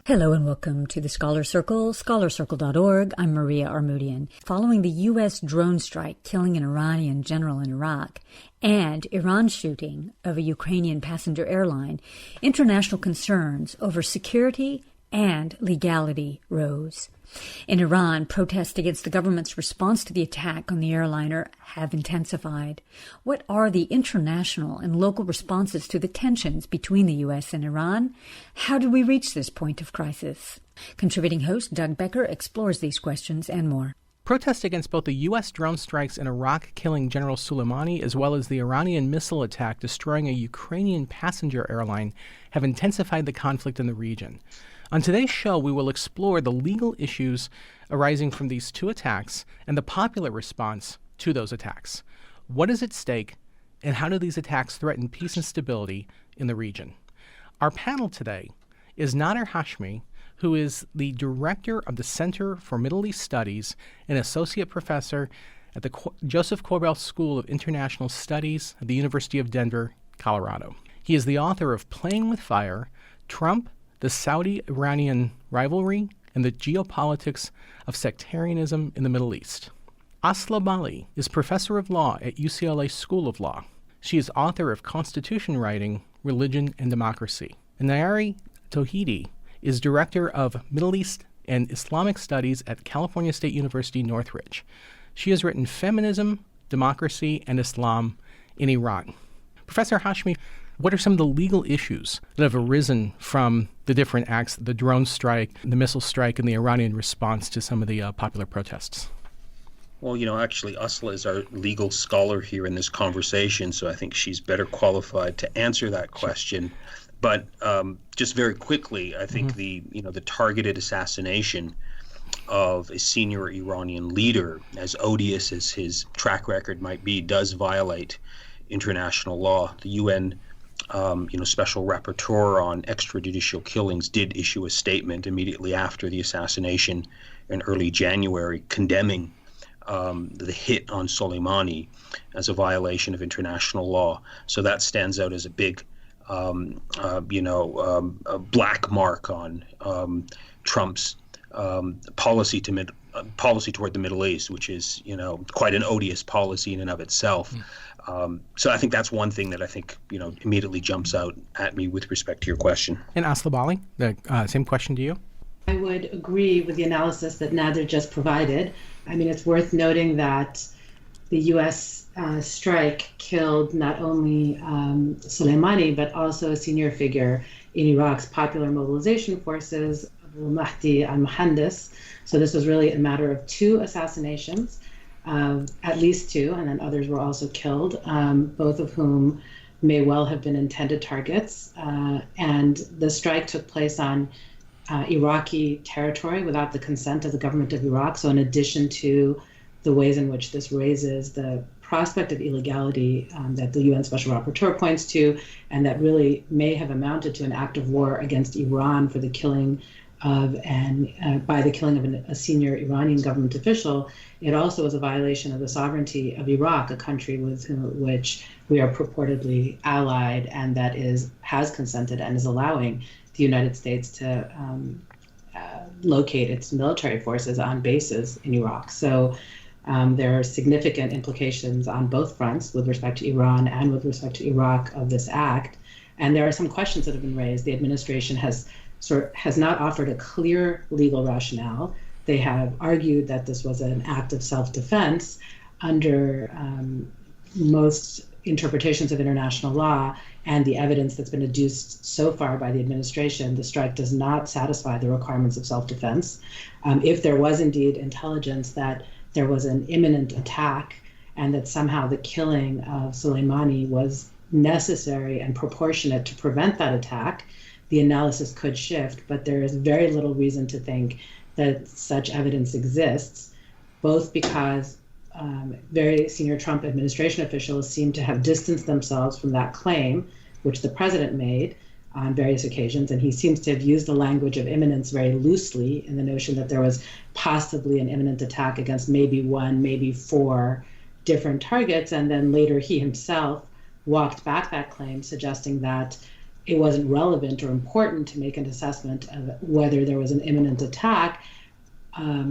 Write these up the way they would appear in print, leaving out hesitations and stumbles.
Hello and welcome to the Scholar Circle, scholarcircle.org. I'm Maria Armoudian. Following the U.S. drone strike killing an Iranian general in Iraq and Iran's shooting of a Ukrainian passenger airline, international concerns over security and legality rose. In Iran, protests against the government's response to the attack on the airliner have intensified. What are the international and local responses to the tensions between the U.S. and Iran? How did we reach this point of crisis? Contributing host Doug Becker explores these questions and more. Protests against both the U.S. drone strikes in Iraq killing General Soleimani as well as the Iranian missile attack destroying a Ukrainian passenger airline have intensified the conflict in the region. On today's show, we will explore the legal issues arising from these two attacks and the popular response to those attacks. What is at stake, and how do these attacks threaten peace and stability in the region? Our panel today is Nader Hashemi, who is the director of the Center for Middle East Studies and associate professor at the Josef Korbel School of International Studies at the University of Denver, Colorado. He is the author of Playing with Fire, Trump, the Saudi-Iranian Rivalry, and the Geopolitics of Sectarianism in the Middle East. Asli Bâli is professor of law at UCLA School of Law. She is author of Constitution Writing, Religion and Democracy. And Nayereh Tohidi is director of Middle East and Islamic Studies at California State University, Northridge. She has written Feminism, Democracy, and Islam in Iran. Professor Hashemi, what are some of the legal issues that have arisen from the different acts, the drone strike, the missile strike, and the Iranian response to some of the popular protests? Well, actually, Asli is our legal scholar here in this conversation, so I think she's better qualified to answer that question. But just very quickly, I think the targeted assassination of a senior Iranian leader, as odious as his track record might be, does violate international law. The UN Special Rapporteur on Extrajudicial Killings did issue a statement immediately after the assassination in early January condemning the hit on Soleimani as a violation of international law. So that stands out as a big, a black mark on Trump's policy toward the Middle East, which is, quite an odious policy in and of itself. So I think that's one thing that I think, immediately jumps out at me with respect to your question. And Asli Bâli, the same question to you. I would agree with the analysis that Nader just provided. I mean, it's worth noting that the U.S. Strike killed not only Soleimani, but also a senior figure in Iraq's popular mobilization forces, Abu Mahdi al-Muhandis. So this was really a matter of two assassinations. At least two, and then others were also killed, both of whom may well have been intended targets. And the strike took place on Iraqi territory without the consent of the government of Iraq. So in addition to the ways in which this raises the prospect of illegality that the UN Special Rapporteur points to, and that really may have amounted to an act of war against Iran for the killing of a senior Iranian government official, it also was a violation of the sovereignty of Iraq, a country with which we are purportedly allied, and that has consented and is allowing the United States to locate its military forces on bases in Iraq. So there are significant implications on both fronts with respect to Iran and with respect to Iraq of this act. And there are some questions that have been raised. The administration has not offered a clear legal rationale. They have argued that this was an act of self-defense under most interpretations of international law and the evidence that's been adduced so far by the administration. The strike does not satisfy the requirements of self-defense. If there was indeed intelligence that there was an imminent attack and that somehow the killing of Soleimani was necessary and proportionate to prevent that attack, the analysis could shift, but there is very little reason to think that such evidence exists, both because very senior Trump administration officials seem to have distanced themselves from that claim, which the president made on various occasions, and he seems to have used the language of imminence very loosely in the notion that there was possibly an imminent attack against maybe one, maybe four different targets, and then later he himself walked back that claim, suggesting that it wasn't relevant or important to make an assessment of whether there was an imminent attack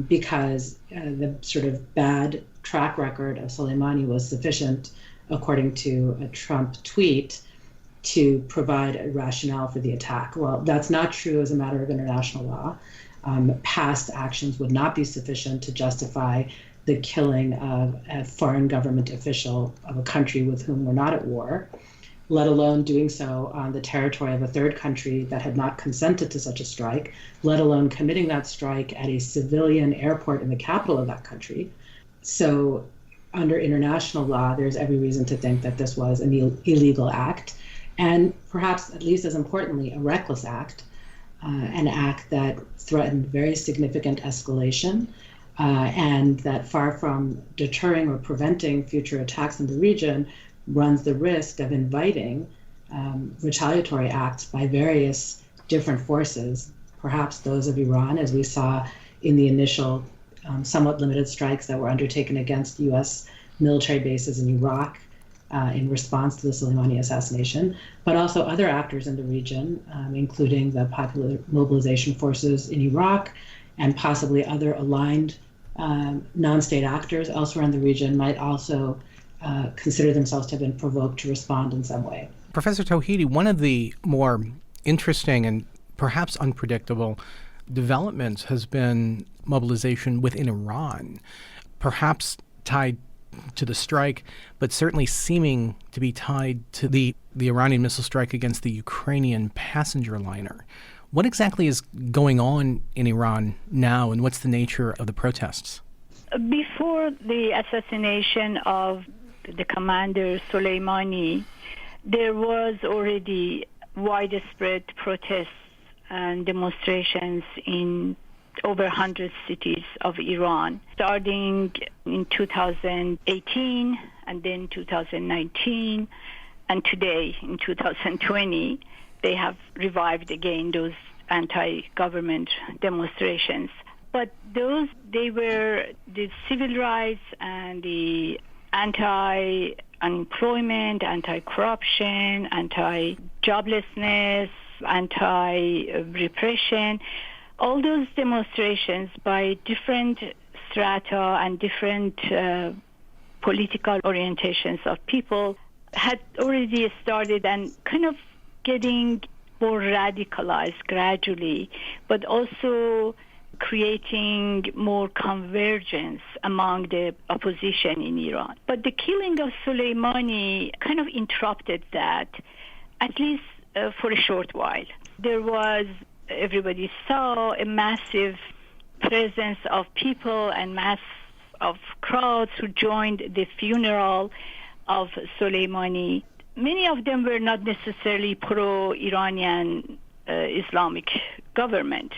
because the sort of bad track record of Soleimani was sufficient, according to a Trump tweet, to provide a rationale for the attack. Well, that's not true as a matter of international law. Past actions would not be sufficient to justify the killing of a foreign government official of a country with whom we're not at war, let alone doing so on the territory of a third country that had not consented to such a strike, let alone committing that strike at a civilian airport in the capital of that country. So under international law, there's every reason to think that this was an illegal act, and perhaps, at least as importantly, a reckless act, an act that threatened very significant escalation, and that, far from deterring or preventing future attacks in the region, runs the risk of inviting retaliatory acts by various different forces, perhaps those of Iran, as we saw in the initial somewhat limited strikes that were undertaken against U.S. military bases in Iraq in response to the Soleimani assassination, but also other actors in the region, including the Popular Mobilization Forces in Iraq, and possibly other aligned non-state actors elsewhere in the region might also consider themselves to have been provoked to respond in some way. Professor Tohidi, one of the more interesting and perhaps unpredictable developments has been mobilization within Iran, perhaps tied to the strike, but certainly seeming to be tied to the Iranian missile strike against the Ukrainian passenger liner. What exactly is going on in Iran now, and what's the nature of the protests? Before the assassination of the commander Soleimani, there was already widespread protests and demonstrations in over 100 cities of Iran, starting in 2018 and then 2019, and today in 2020, they have revived again those anti-government demonstrations. But they were the civil rights and the anti-unemployment, anti-corruption, anti-joblessness, anti-repression. All those demonstrations by different strata and different political orientations of people had already started and kind of getting more radicalized gradually, but also creating more convergence among the opposition in Iran. But the killing of Soleimani kind of interrupted that, at least for a short while. There was, everybody saw a massive presence of people and mass of crowds who joined the funeral of Soleimani. Many of them were not necessarily pro-Iranian Islamic government,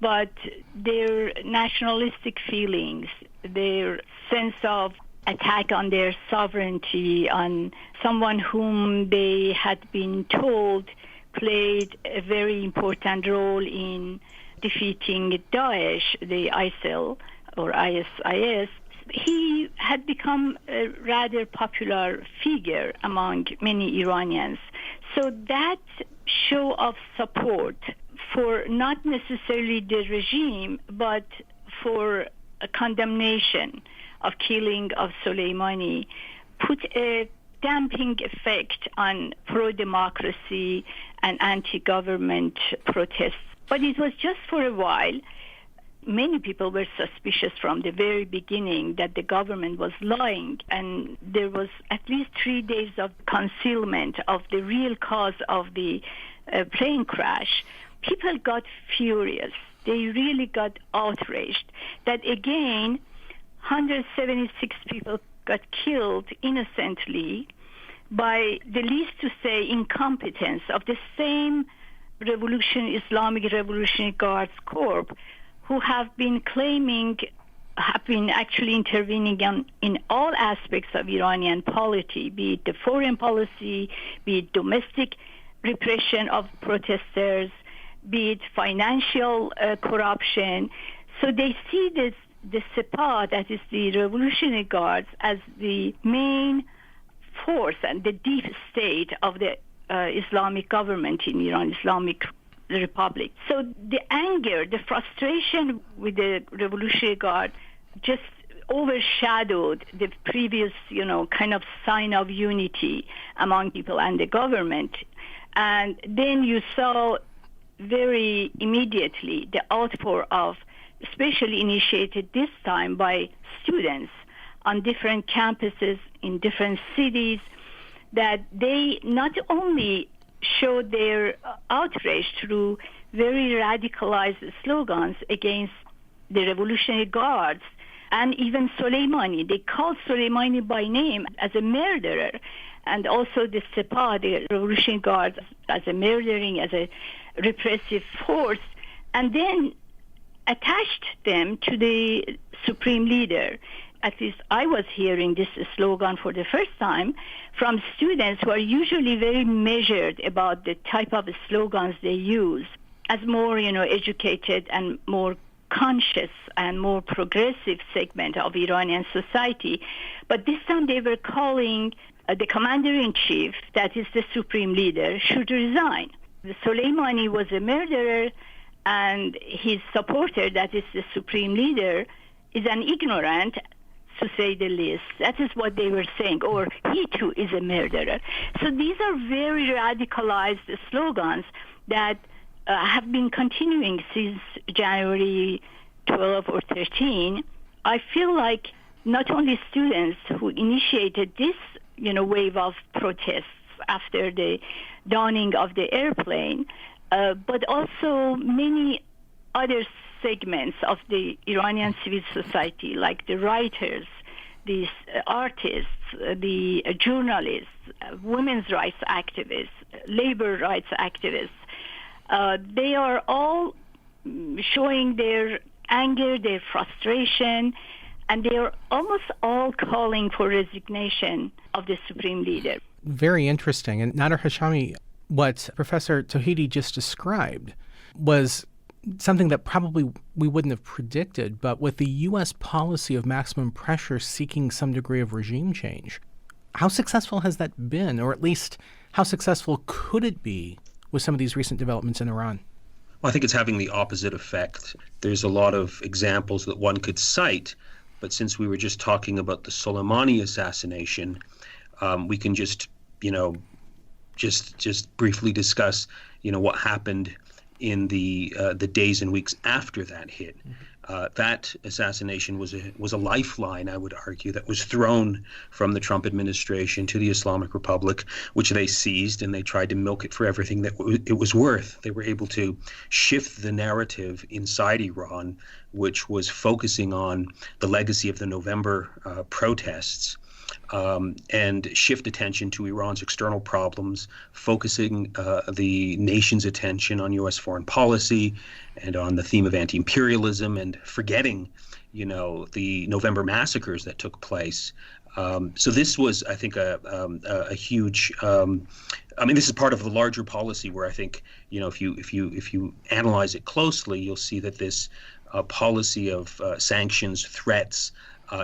but their nationalistic feelings, their sense of attack on their sovereignty, on someone whom they had been told played a very important role in defeating Daesh, the ISIL or ISIS. He had become a rather popular figure among many Iranians. So that show of support for not necessarily the regime, but for a condemnation of killing of Soleimani put a damping effect on pro-democracy and anti-government protests. But it was just for a while. Many people were suspicious from the very beginning that the government was lying, and there was at least 3 days of concealment of the real cause of the plane crash. People got furious. They really got outraged that, again, 176 people got killed innocently by the least to say incompetence of the same Islamic Revolutionary Guards Corps, who have been actually intervening in all aspects of Iranian polity, be it the foreign policy, be it domestic repression of protesters, be it financial corruption. So they see the Sepah, that is the Revolutionary Guards, as the main force and the deep state of the Islamic government in Iran, Islamic Republic. So the anger, the frustration with the Revolutionary Guard just overshadowed the previous, kind of sign of unity among people and the government. And then you saw very immediately the outpour of, especially initiated this time by students on different campuses in different cities, that they not only showed their outrage through very radicalized slogans against the Revolutionary Guards and even Soleimani. They called Soleimani by name as a murderer, and also the Sepah, the Revolutionary Guards, as a murdering, as a repressive force, and then attached them to the supreme leader. At least I was hearing this slogan for the first time from students who are usually very measured about the type of slogans they use, as more, educated and more conscious and more progressive segment of Iranian society. But this time they were calling the commander-in-chief, that is the supreme leader, should resign. The Soleimani was a murderer, and his supporter, that is the supreme leader, is an ignorant, to say the least. That is what they were saying, or he too is a murderer. So these are very radicalized slogans that have been continuing since January 12 or 13. I feel like not only students who initiated this, wave of protests after the dawning of the airplane, but also many other segments of the Iranian civil society, like the writers, the artists, the journalists, women's rights activists, labor rights activists. They are all showing their anger, their frustration, and they are almost all calling for resignation of the supreme leader. Very interesting. And Nader Hashemi, what Professor Tohidi just described was something that probably we wouldn't have predicted, but with the U.S. policy of maximum pressure seeking some degree of regime change, how successful has that been, or at least how successful could it be with some of these recent developments in Iran? Well, I think it's having the opposite effect. There's a lot of examples that one could cite, but since we were just talking about the Soleimani assassination, we can just briefly discuss, what happened in the days and weeks after that hit. That assassination was a lifeline, I would argue, that was thrown from the Trump administration to the Islamic Republic, which they seized, and they tried to milk it for everything that it was worth. They were able to shift the narrative inside Iran, which was focusing on the legacy of the November protests, and shift attention to Iran's external problems, focusing the nation's attention on U.S. foreign policy and on the theme of anti-imperialism, and forgetting, the November massacres that took place. So this was, I think, a huge. This is part of the larger policy where I think, if you analyze it closely, you'll see that this policy of sanctions, threats,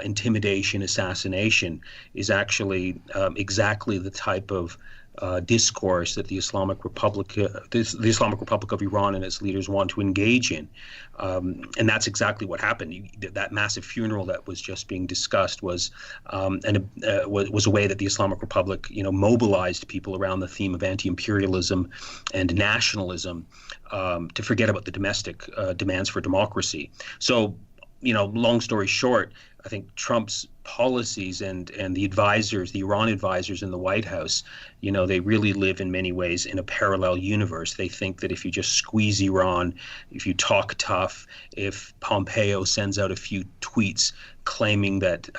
intimidation, assassination is actually exactly the type of discourse that the Islamic Republic of Iran and its leaders want to engage in, and that's exactly what happened. That massive funeral that was just being discussed was a way that the Islamic Republic, mobilized people around the theme of anti-imperialism and nationalism to forget about the domestic demands for democracy. So, long story short, I think Trump's policies and the advisors, the Iran advisors in the White House, they really live in many ways in a parallel universe. They think that if you just squeeze Iran, if you talk tough, if Pompeo sends out a few tweets claiming that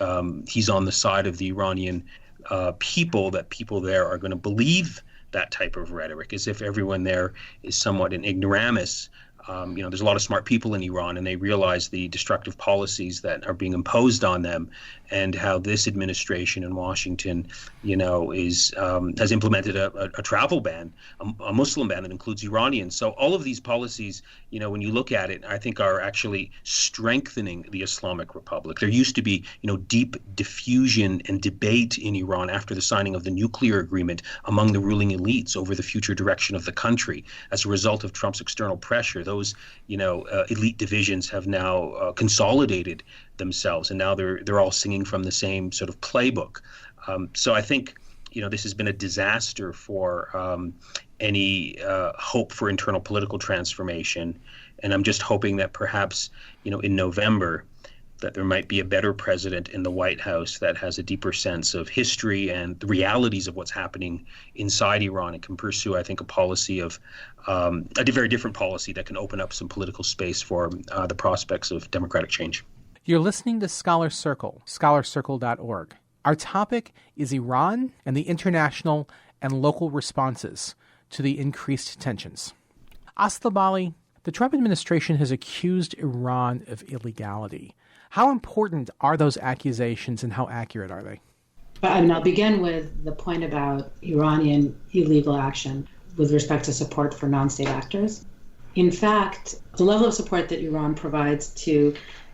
he's on the side of the Iranian people, that people there are going to believe that type of rhetoric, as if everyone there is somewhat an ignoramus. There's a lot of smart people in Iran, and they realize the destructive policies that are being imposed on them, and how this administration in Washington, has implemented a travel ban, a Muslim ban that includes Iranians. So all of these policies, when you look at it, I think are actually strengthening the Islamic Republic. There used to be, deep diffusion and debate in Iran after the signing of the nuclear agreement among the ruling elites over the future direction of the country. As a result of Trump's external pressure, those, elite divisions have now consolidated themselves, and now they're all singing from the same sort of playbook. So I think, this has been a disaster for any hope for internal political transformation. And I'm just hoping that perhaps, in November, that there might be a better president in the White House that has a deeper sense of history and the realities of what's happening inside Iran, and can pursue, I think, a policy of a very different policy that can open up some political space for the prospects of democratic change. You're listening to Scholar Circle, scholarcircle.org. Our topic is Iran and the international and local responses to the increased tensions. Asli Bâli, the Trump administration has accused Iran of illegality. How important are those accusations, and how accurate are they? I'll begin with the point about Iranian illegal action with respect to support for non-state actors. In fact, the level of support that Iran provides to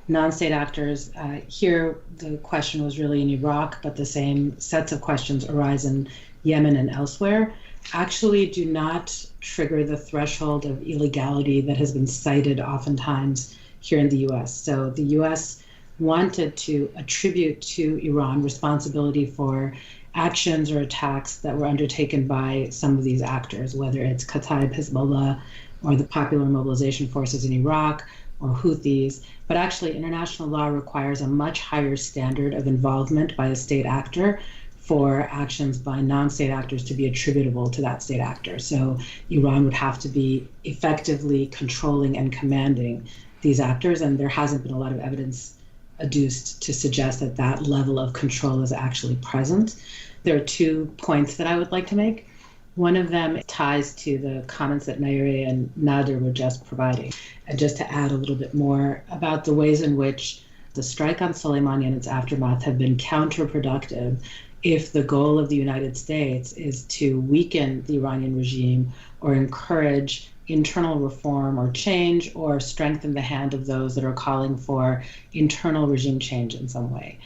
non-state actors, here the question was really in Iraq, but the same sets of questions arise in Yemen and elsewhere, actually do not trigger the threshold of illegality that has been cited oftentimes here in the U.S. So the U.S. wanted to attribute to Iran responsibility for actions or attacks that were undertaken by some of these actors, whether it's Kataib Hezbollah or the Popular Mobilization Forces in Iraq or Houthis. But actually, international law requires a much higher standard of involvement by a state actor for actions by non-state actors to be attributable to that state actor. So Iran would have to be effectively controlling and commanding these actors, and there hasn't been a lot of evidence adduced to suggest that that level of control is actually present. There are 2 points that I would like to make. One of them ties to the comments that Nayereh and Nader were just providing. And just to add a little bit more about the ways in which the strike on Soleimani and its aftermath have been counterproductive if the goal of the United States is to weaken the Iranian regime or encourage internal reform or change, or strengthen the hand of those that are calling for internal regime change in some way.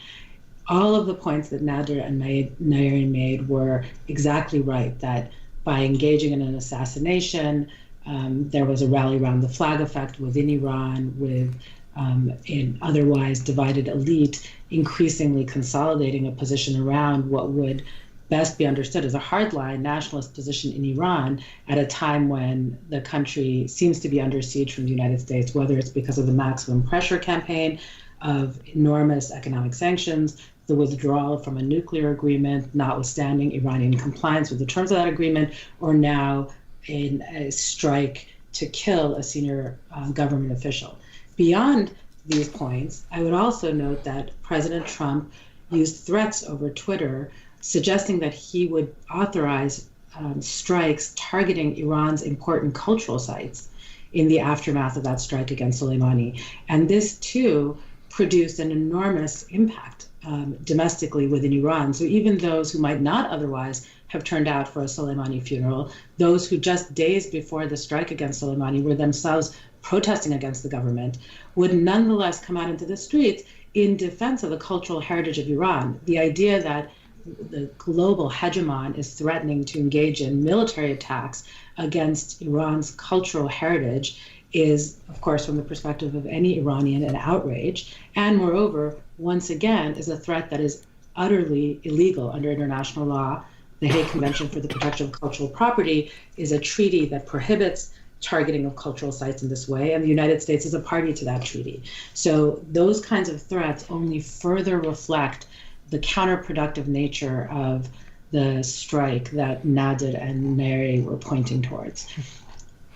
All of the points that Nader and Nayereh made were exactly right, that by engaging in an assassination, there was a rally around the flag effect within Iran, with an otherwise divided elite increasingly consolidating a position around what would best be understood as a hardline nationalist position in Iran at a time when the country seems to be under siege from the United States, whether it's because of the maximum pressure campaign of enormous economic sanctions, the withdrawal from a nuclear agreement, notwithstanding Iranian compliance with the terms of that agreement, or now in a strike to kill a senior government official. Beyond these points, I would also note that President Trump used threats over Twitter suggesting that he would authorize strikes targeting Iran's important cultural sites in the aftermath of that strike against Soleimani. And this, too, produced an enormous impact domestically within Iran. So even those who might not otherwise have turned out for a Soleimani funeral, those who just days before the strike against Soleimani were themselves protesting against the government, would nonetheless come out into the streets in defense of the cultural heritage of Iran. The idea that the global hegemon is threatening to engage in military attacks against Iran's cultural heritage is, of course, from the perspective of any Iranian, an outrage. And moreover, once again, is a threat that is utterly illegal under international law. The Hague Convention for the Protection of Cultural Property is a treaty that prohibits targeting of cultural sites in this way, and the United States is a party to that treaty. So those kinds of threats only further reflect the counterproductive nature of the strike that Nader and Nayereh were pointing towards.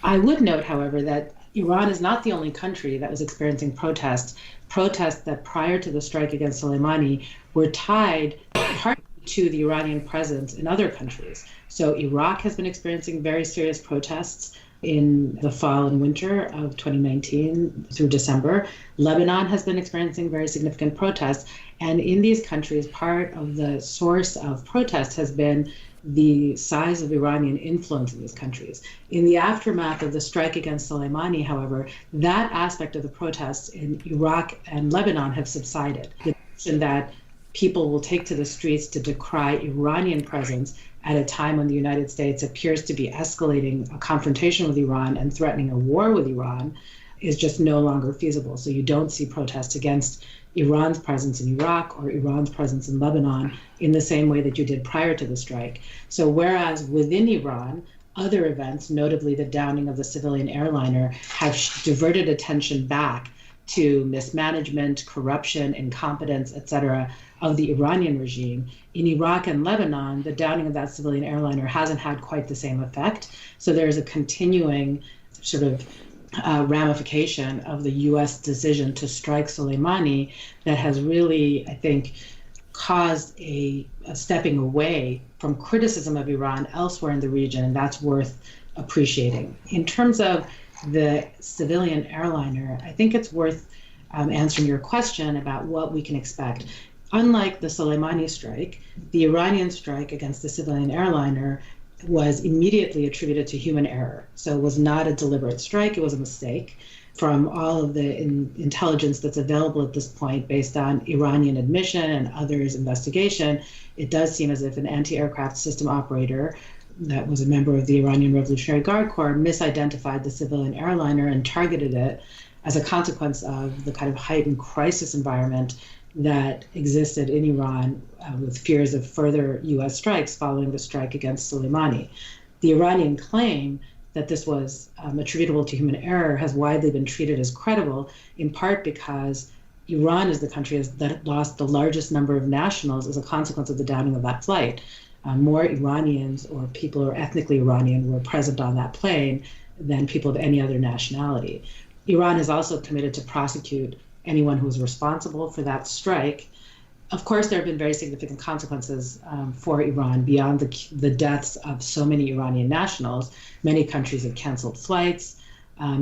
I would note, however, that Iran is not the only country that was experiencing protests that prior to the strike against Soleimani were tied partly to the Iranian presence in other countries. So Iraq has been experiencing very serious protests in the fall and winter of 2019 through December. Lebanon has been experiencing very significant protests. And in these countries, part of the source of protests has been the size of Iranian influence in these countries. In the aftermath of the strike against Soleimani, however, that aspect of the protests in Iraq and Lebanon have subsided. The notion that people will take to the streets to decry Iranian presence at a time when the United States appears to be escalating a confrontation with Iran and threatening a war with Iran is just no longer feasible. So you don't see protests against Iran's presence in Iraq or Iran's presence in Lebanon in the same way that you did prior to the strike. So whereas within Iran, other events, notably the downing of the civilian airliner, have diverted attention back to mismanagement, corruption, incompetence, etc., of the Iranian regime. In Iraq and Lebanon, the downing of that civilian airliner hasn't had quite the same effect. So there's a continuing sort of ramification of the U.S. decision to strike Soleimani that has really, I think, caused a stepping away from criticism of Iran elsewhere in the region, and that's worth appreciating. In terms of the civilian airliner, I think it's worth answering your question about what we can expect. Unlike the Soleimani strike, the Iranian strike against the civilian airliner was immediately attributed to human error. So it was not a deliberate strike, it was a mistake. From all of the intelligence that's available at this point based on Iranian admission and others' investigation, it does seem as if an anti-aircraft system operator that was a member of the Iranian Revolutionary Guard Corps misidentified the civilian airliner and targeted it as a consequence of the kind of heightened crisis environment that existed in Iran with fears of further U.S. strikes following the strike against Soleimani. The Iranian claim that this was attributable to human error has widely been treated as credible, in part because Iran is the country that lost the largest number of nationals as a consequence of the downing of that flight. More Iranians or people who are ethnically Iranian were present on that plane than people of any other nationality. Iran is also committed to prosecute anyone who is responsible for that strike. Of course, there have been very significant consequences for Iran beyond the deaths of so many Iranian nationals. Many countries have canceled flights.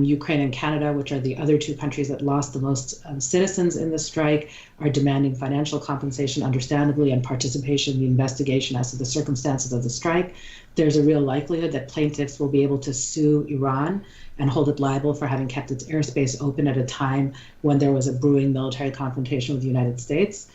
Ukraine and Canada, which are the other two countries that lost the most citizens in the strike, are demanding financial compensation, understandably, and participation in the investigation as to the circumstances of the strike. There's a real likelihood that plaintiffs will be able to sue Iran and hold it liable for having kept its airspace open at a time when there was a brewing military confrontation with the United States.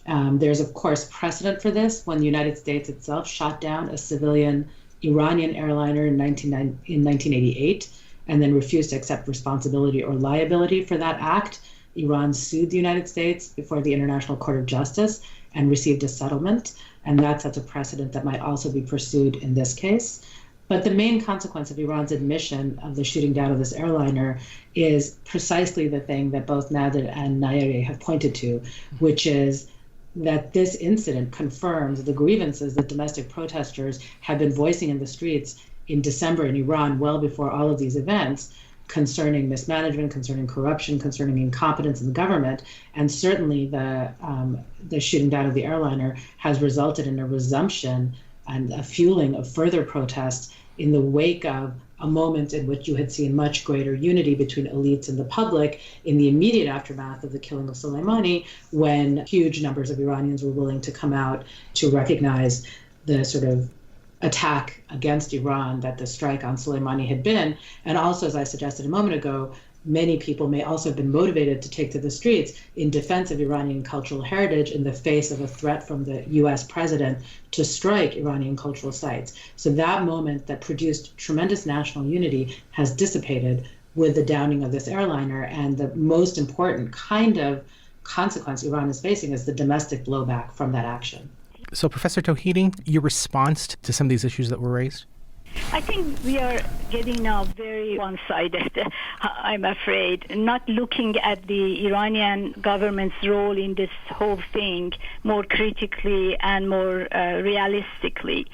There's, of course, precedent for this when the United States itself shot down a civilian Iranian airliner in 1988 and then refused to accept responsibility or liability for that act. Iran sued the United States before the International Court of Justice and received a settlement, and that sets a precedent that might also be pursued in this case. But the main consequence of Iran's admission of the shooting down of this airliner is precisely the thing that both Nader and Nayereh have pointed to, which is that this incident confirms the grievances that domestic protesters have been voicing in the streets in December in Iran, well before all of these events, concerning mismanagement, concerning corruption, concerning incompetence in the government. And certainly the shooting down of the airliner has resulted in a resumption and a fueling of further protests in the wake of a moment in which you had seen much greater unity between elites and the public in the immediate aftermath of the killing of Soleimani, when huge numbers of Iranians were willing to come out to recognize the sort of attack against Iran that the strike on Soleimani had been. And also, as I suggested a moment ago, many people may also have been motivated to take to the streets in defense of Iranian cultural heritage in the face of a threat from the US president to strike Iranian cultural sites. So that moment that produced tremendous national unity has dissipated with the downing of this airliner, and the most important kind of consequence Iran is facing is the domestic blowback from that action. So, Professor Tohidi, your response to some of these issues that were raised? I think we are getting now very one-sided, I'm afraid, not looking at the Iranian government's role in this whole thing more critically and more realistically.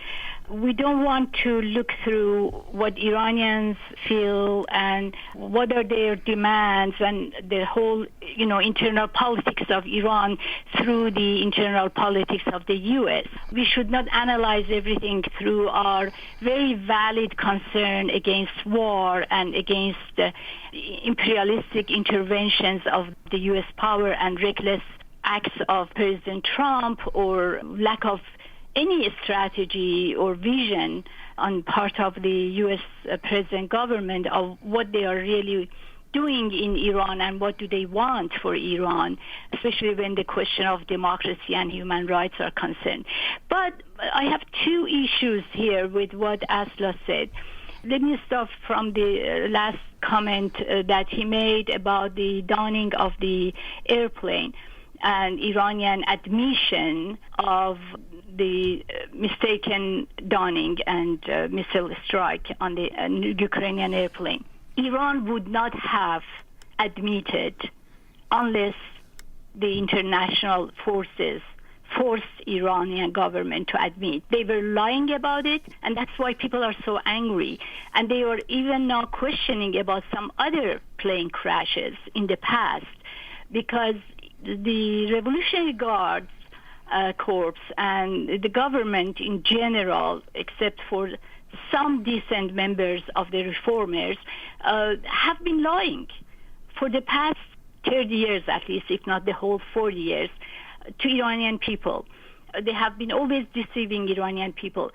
we don't want to look through what Iranians feel and what are their demands and the whole, internal politics of Iran through the internal politics of the U.S. We should not analyze everything through our very valid concern against war and against the imperialistic interventions of the U.S. power and reckless acts of President Trump or lack of any strategy or vision on part of the U.S. President government of what they are really doing in Iran and what do they want for Iran, especially when the question of democracy and human rights are concerned. But I have two issues here with what Asli said. Let me start from the last comment that he made about the downing of the airplane and Iranian admission of the mistaken downing and missile strike on the Ukrainian airplane. Iran would not have admitted unless the international forces forced Iranian government to admit. They were lying about it, and that's why people are so angry. And they were even now questioning about some other plane crashes in the past, because the Revolutionary Guards Corps and the government in general, except for some decent members of the reformers, have been lying for the past 30 years at least, if not the whole 40 years, to Iranian people. They have been always deceiving Iranian people.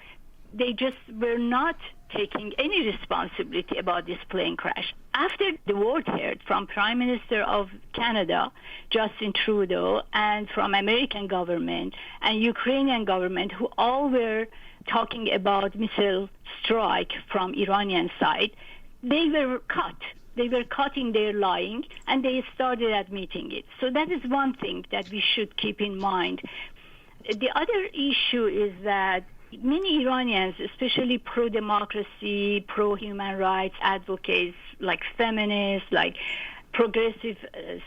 They just were not taking any responsibility about this plane crash. After the word heard from Prime Minister of Canada, Justin Trudeau, and from American government and Ukrainian government, who all were talking about missile strike from Iranian side, they were caught. They were caught in their lying, and they started admitting it. So that is one thing that we should keep in mind. The other issue is that many Iranians, especially pro-democracy, pro-human rights advocates, like feminists, like progressive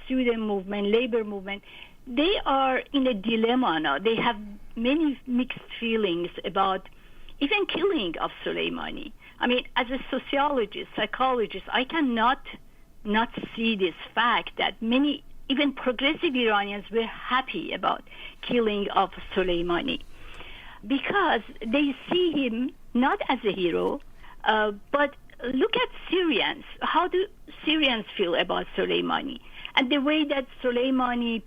student movement, labor movement, they are in a dilemma now. They have many mixed feelings about even killing of Soleimani. I mean, as a sociologist, psychologist, I cannot not see this fact that many, even progressive Iranians, were happy about killing of Soleimani, because they see him not as a hero, but look at Syrians. How do Syrians feel about Soleimani? And the way that Soleimani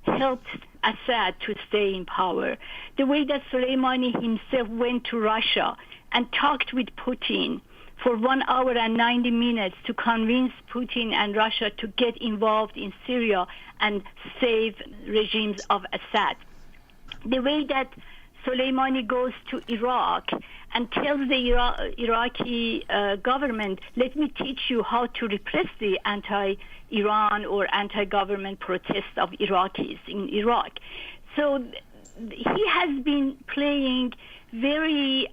helped Assad to stay in power, the way that Soleimani himself went to Russia and talked with Putin for 1 hour and 90 minutes to convince Putin and Russia to get involved in Syria and save regimes of Assad. The way that Soleimani goes to Iraq and tells the Iraqi government, let me teach you how to repress the anti-Iran or anti-government protests of Iraqis in Iraq. So he has been playing very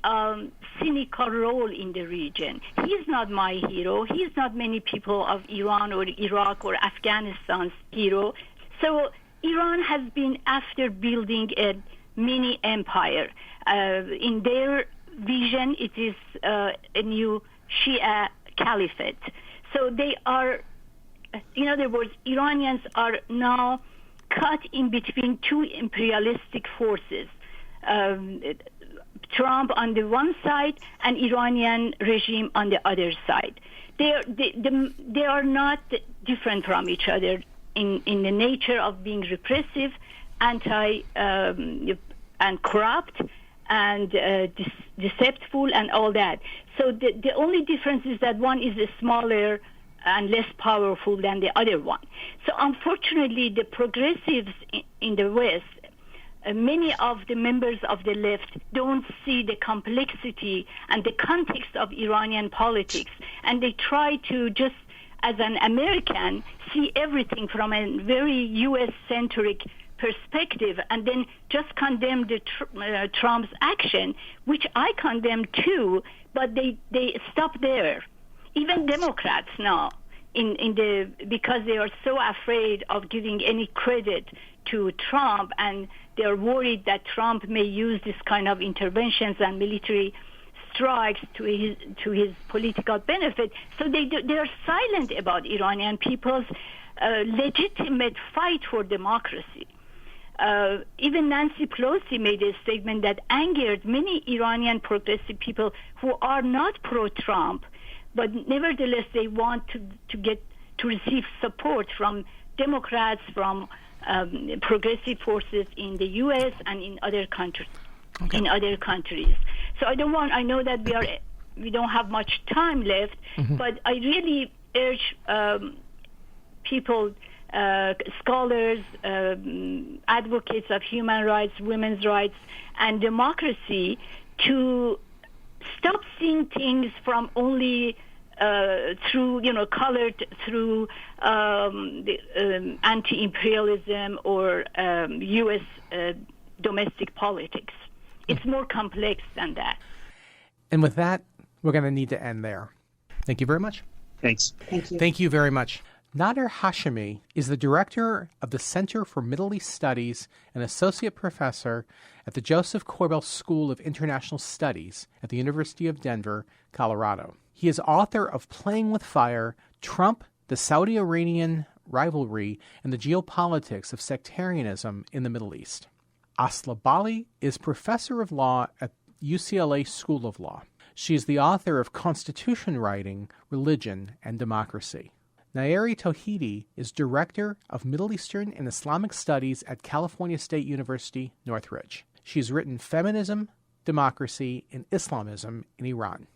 cynical role in the region. He's not my hero. He's not many people of Iran or Iraq or Afghanistan's hero. So Iran has been after building a mini empire. In their vision, it is a new Shia caliphate. So they are, in other words, Iranians are now caught in between two imperialistic forces. Trump on the one side and Iranian regime on the other side. They are not different from each other in the nature of being repressive, anti and corrupt and deceptive and all that. So the only difference is that one is smaller and less powerful than the other one. So unfortunately, the progressives in the West, many of the members of the left don't see the complexity and the context of Iranian politics, and they try to just, as an American, see everything from a very U.S.-centric perspective and then just condemn the Trump's action, which I condemn too, but they stop there. Even Democrats now because they are so afraid of giving any credit to Trump, and they're worried that Trump may use this kind of interventions and military strikes to his political benefit. So they are silent about Iranian people's legitimate fight for democracy. Even Nancy Pelosi made a statement that angered many Iranian progressive people who are not pro-Trump, but nevertheless they want to receive support from Democrats, from progressive forces in the U.S. and in other countries. Okay. In other countries. So I know that we don't have much time left, but I really urge people, scholars, advocates of human rights, women's rights, and democracy to stop seeing things from only through, colored through anti-imperialism or U.S. Domestic politics. It's more complex than that. And with that, we're going to need to end there. Thank you very much. Thanks. Thank you. Thank you very much. Nader Hashemi is the director of the Center for Middle East Studies and associate professor at the Josef Korbel School of International Studies at the University of Denver, Colorado. He is author of Playing with Fire, Trump, the Saudi-Iranian Rivalry, and the Geopolitics of Sectarianism in the Middle East. Asli Bâli is professor of law at UCLA School of Law. She is the author of Constitution Writing, Religion, and Democracy. Nayereh Tohidi is director of Middle Eastern and Islamic Studies at California State University, Northridge. She has written Feminism, Democracy, and Islamism in Iran.